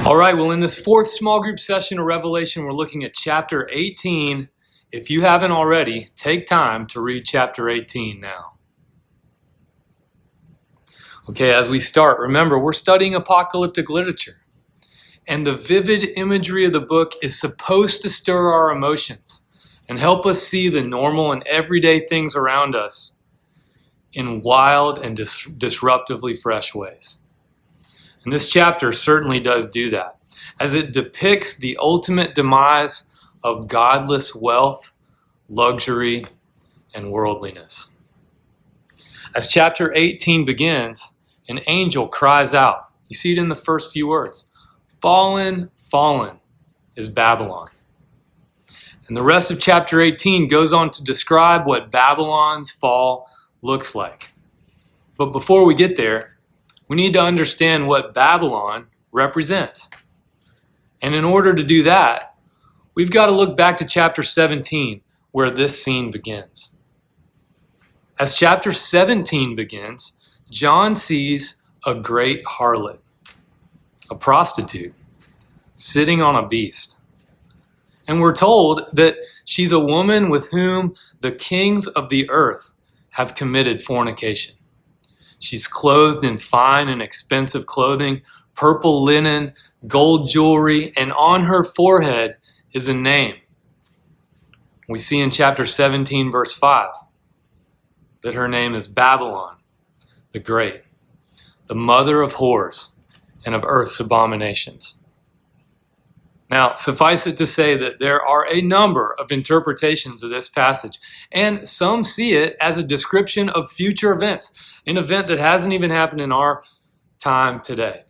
All right, well, in this fourth small group session of Revelation, we're looking at chapter 18. If you haven't already, take time to read chapter 18 now. Okay, as we start, remember, we're studying apocalyptic literature. And the vivid imagery of the book is supposed to stir our emotions and help us see the normal and everyday things around us in wild and disruptively fresh ways. And this chapter certainly does do that, as it depicts the ultimate demise of godless wealth, luxury, and worldliness. As chapter 18 begins, an angel cries out. You see it in the first few words. Fallen, fallen is Babylon. And the rest of chapter 18 goes on to describe what Babylon's fall looks like. But before we get there, we need to understand what Babylon represents. And in order to do that, we've got to look back to chapter 17, where this scene begins. As chapter 17 begins, John sees a great harlot, a prostitute, sitting on a beast. And we're told that she's a woman with whom the kings of the earth have committed fornication. She's clothed in fine and expensive clothing, purple linen, gold jewelry, and on her forehead is a name. We see in chapter 17, verse 5, that her name is Babylon the Great, the mother of whores and of earth's abominations. Now, suffice it to say that there are a number of interpretations of this passage, and some see it as a description of future events, an event that hasn't even happened in our time today.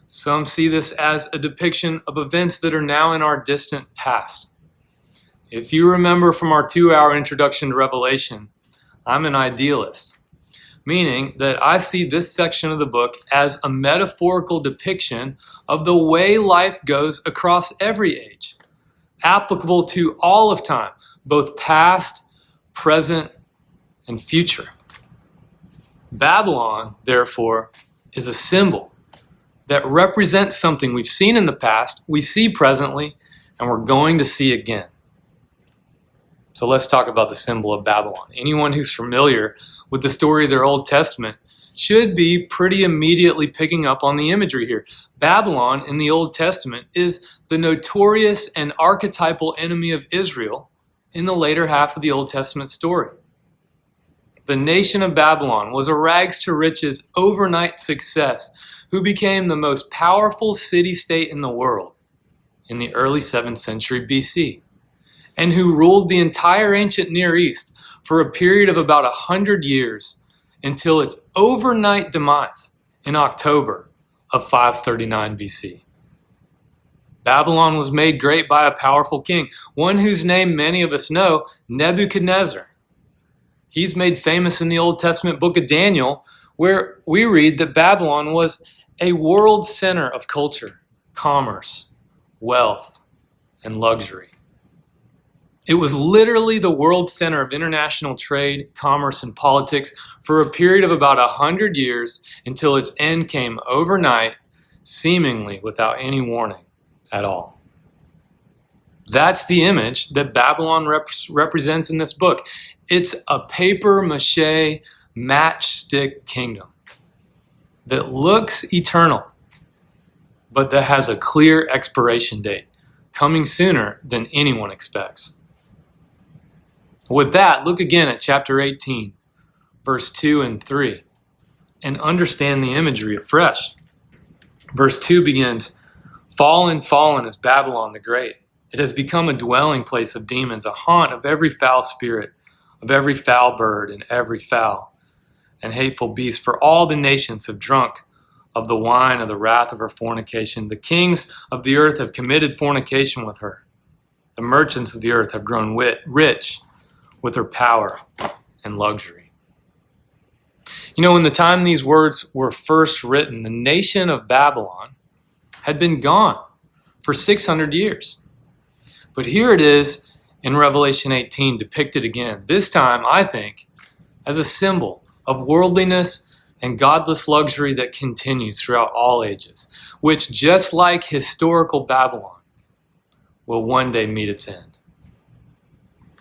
Some see this as a depiction of events that are now in our distant past. If you remember from our 2-hour introduction to Revelation, I'm an idealist, meaning that I see this section of the book as a metaphorical depiction of the way life goes across every age, applicable to all of time, both past, present, and future. Babylon, therefore, is a symbol that represents something we've seen in the past, we see presently, and we're going to see again. So let's talk about the symbol of Babylon. Anyone who's familiar with the story of their Old Testament should be pretty immediately picking up on the imagery here. Babylon in the Old Testament is the notorious and archetypal enemy of Israel in the later half of the Old Testament story. The nation of Babylon was a rags to riches overnight success who became the most powerful city-state in the world in the early 7th century BC, and who ruled the entire ancient Near East for a period of about 100 years until its overnight demise in October of 539 BC. Babylon was made great by a powerful king, one whose name many of us know, Nebuchadnezzar. He's made famous in the Old Testament book of Daniel, where we read that Babylon was a world center of culture, commerce, wealth, and luxury. It was literally the world center of international trade, commerce, and politics for a period of about 100 years until its end came overnight, seemingly without any warning at all. That's the image that Babylon represents in this book. It's a papier-mâché matchstick kingdom that looks eternal, but that has a clear expiration date, coming sooner than anyone expects. With that, look again at chapter 18, verse 2 and 3, and understand the imagery afresh. Verse 2 begins, "Fallen, fallen is Babylon the Great. It has become a dwelling place of demons, a haunt of every foul spirit, of every foul bird and every foul and hateful beast. For all the nations have drunk of the wine of the wrath of her fornication. The kings of the earth have committed fornication with her. The merchants of the earth have grown rich with her power and luxury." You know, in the time these words were first written, the nation of Babylon had been gone for 600 years. But here it is in Revelation 18 depicted again, this time, I think, as a symbol of worldliness and godless luxury that continues throughout all ages, which, just like historical Babylon, will one day meet its end.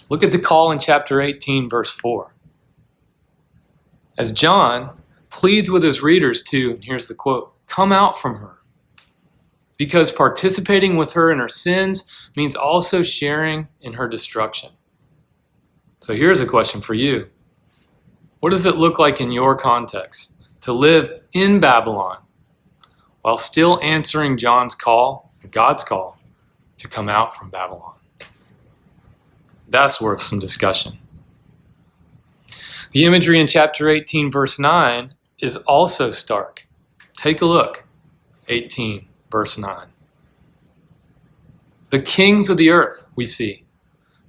Look at the call in chapter 18, verse 4. As John pleads with his readers to, and here's the quote, come out from her. Because participating with her in her sins means also sharing in her destruction. So here's a question for you. What does it look like in your context to live in Babylon while still answering John's call, God's call, to come out from Babylon? That's worth some discussion. The imagery in chapter 18, verse 9 is also stark. Take a look. 18, verse 9. The kings of the earth, we see,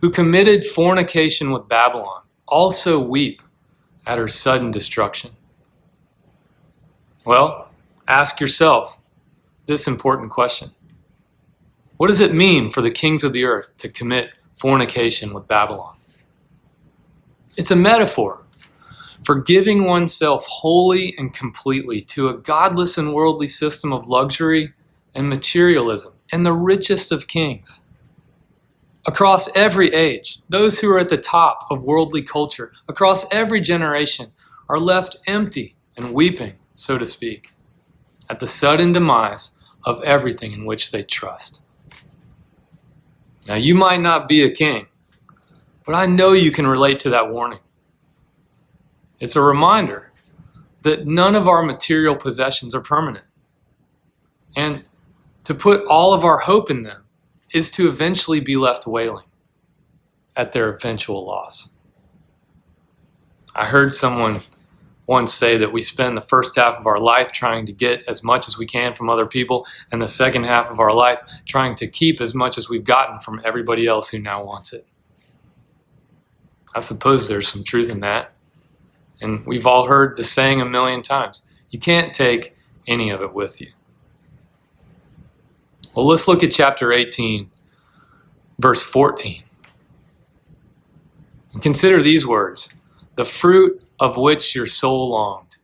who committed fornication with Babylon, also weep at her sudden destruction. Well, ask yourself this important question. What does it mean for the kings of the earth to commit fornication with Babylon? It's a metaphor for giving oneself wholly and completely to a godless and worldly system of luxury and materialism and the richest of kings. Across every age, those who are at the top of worldly culture, across every generation, are left empty and weeping, so to speak, at the sudden demise of everything in which they trust. Now, you might not be a king, but I know you can relate to that warning. It's a reminder that none of our material possessions are permanent. And to put all of our hope in them is to eventually be left wailing at their eventual loss. I heard someone once say that we spend the first half of our life trying to get as much as we can from other people, and the second half of our life trying to keep as much as we've gotten from everybody else who now wants it. I suppose there's some truth in that. And we've all heard the saying a million times. You can't take any of it with you. Well, let's look at chapter 18, verse 14. And consider these words. The fruit of which your soul longed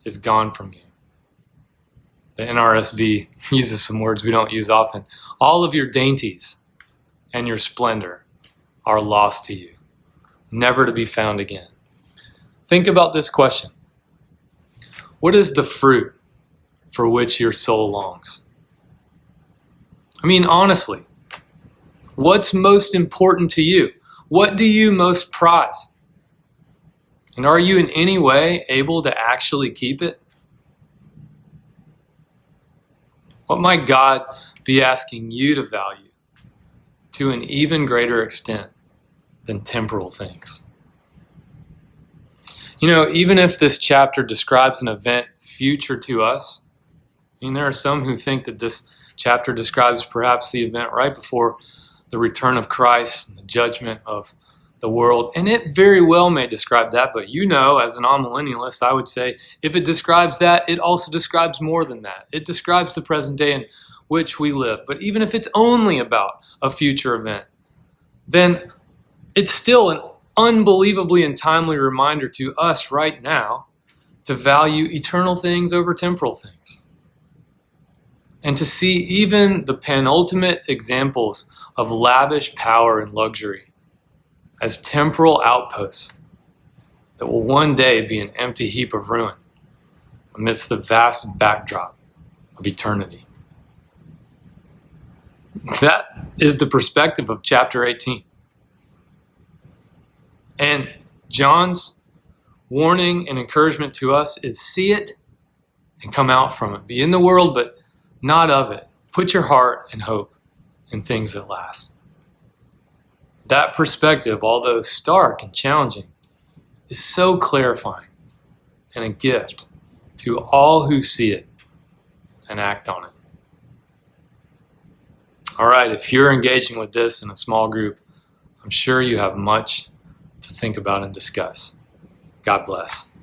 is gone from you. The NRSV uses some words we don't use often. All of your dainties and your splendor are lost to you, never to be found again. Think about this question. What is the fruit for which your soul longs? I mean, honestly, what's most important to you? What do you most prize? And are you in any way able to actually keep it? What might God be asking you to value to an even greater extent than temporal things? You know, even if this chapter describes an event future to us, I mean, there are some who think that this chapter describes perhaps the event right before the return of Christ and the judgment of the world. And it very well may describe that, but you know, as an amillennialist, I would say if it describes that, it also describes more than that. It describes the present day in which we live. But even if it's only about a future event, then it's still an unbelievably and timely reminder to us right now to value eternal things over temporal things. And to see even the penultimate examples of lavish power and luxury as temporal outposts that will one day be an empty heap of ruin amidst the vast backdrop of eternity. That is the perspective of chapter 18. And John's warning and encouragement to us is see it and come out from it. Be in the world, but not of it. Put your heart and hope in things that last. That perspective, although stark and challenging, is so clarifying and a gift to all who see it and act on it. All right, if you're engaging with this in a small group, I'm sure you have much to think about and discuss. God bless.